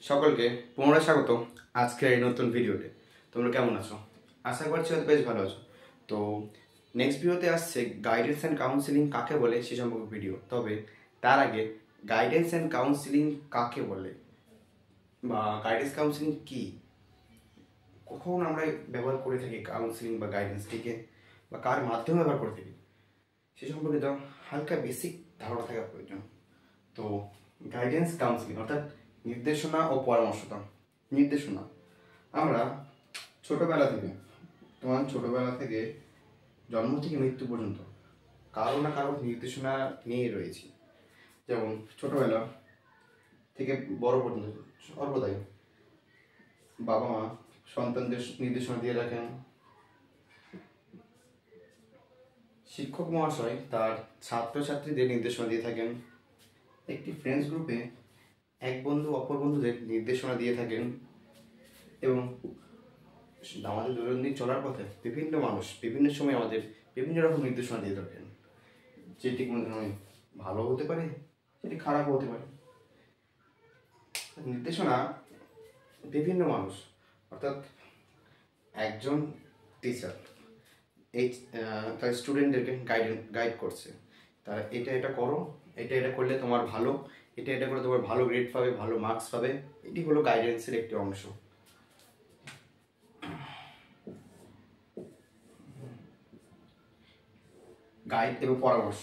সকলকে পুনরায় স্বাগত আজকের এই নতুন ভিডিওতে। তোমরা কেমন আছো? আশা করছি হয়তো বেশ ভালো আছো। তো নেক্সট ভিডিওতে আসছে গাইডেন্স অ্যান্ড কাউন্সিলিং কাকে বলে সে সম্পর্কে ভিডিও। তবে তার আগে গাইডেন্স অ্যান্ড কাউন্সিলিং কাকে বলে বা গাইডেন্স কাউন্সিলিং কী, কখন আমরা ব্যবহার করে থাকি কাউন্সিলিং বা গাইডেন্সটিকে, বা কার মাধ্যমে ব্যবহার করে থাকি সে সম্পর্কে তো হালকা বেসিক ধারণা থাকা প্রয়োজন। তো গাইডেন্স কাউন্সিলিং অর্থাৎ নির্দেশনা ও পরামর্শতা। নির্দেশনা, আমরা ছোটোবেলা থেকে জন্ম থেকে মৃত্যু পর্যন্ত কারো না কারো নির্দেশনা নিয়ে রয়েছি। যেমন ছোটোবেলা থেকে বড় পর্যন্ত সর্বদাই বাবা মা সন্তানদের নির্দেশনা দিয়ে রাখেন, শিক্ষক মহাশয় তার ছাত্রছাত্রীদের নির্দেশনা দিয়ে থাকেন, একটি ফ্রেন্ডস গ্রুপে এক বন্ধু অপর বন্ধুদের নির্দেশনা দিয়ে থাকেন, এবং আমাদের দৈনন্দিন চলার পথে বিভিন্ন মানুষ বিভিন্ন সময় আমাদের বিভিন্ন রকম নির্দেশনা দিয়ে থাকেন, যেটি মনে হয় ভালো হতে পারে, সেটি খারাপ হতে পারে। নির্দেশনা বিভিন্ন মানুষ, অর্থাৎ একজন টিচার এই তার স্টুডেন্টদেরকে গাইড করছে, তারা এটা করো, এটা করলে তোমার ভালো, এটা করলে তোমার ভালো গ্রেড পাবে, ভালো মার্কস পাবে। এটি হলো গাইডেন্সের একটি অংশ। গাইড এবং পরামর্শ,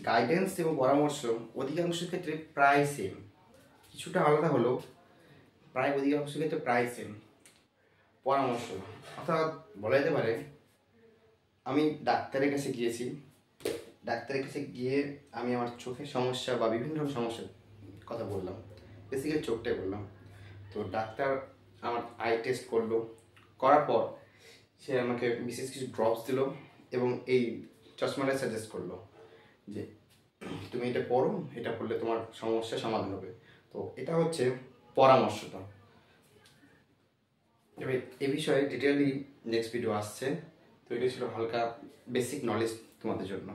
গাইডেন্স এবং পরামর্শ অধিকাংশ ক্ষেত্রে প্রায় সেম, কিছুটা আলাদা হলেও প্রায় অধিকাংশ ক্ষেত্রে প্রায় সেম। পরামর্শ অর্থাৎ বলা যেতে পারে আমি ডাক্তারের কাছে গিয়ে আমি আমার চোখের সমস্যা বা বিভিন্ন সমস্যার কথা বললাম, বেসিক্যালি চোখটাই বললাম। তো ডাক্তার আমার আই টেস্ট করলো, করার পর সে আমাকে বিশেষ কিছু ড্রপস দিল এবং এই চশমাটা সাজেস্ট করলো যে তুমি এটা পড়ো, এটা পড়লে তোমার সমস্যার সমাধান হবে। তো এটা হচ্ছে পরামর্শটা। এবার এ বিষয়ে ডিটেইলি নেক্সট ভিডিও আসছে। তো এটা ছিল হালকা বেসিক নলেজ তোমাদের জন্য।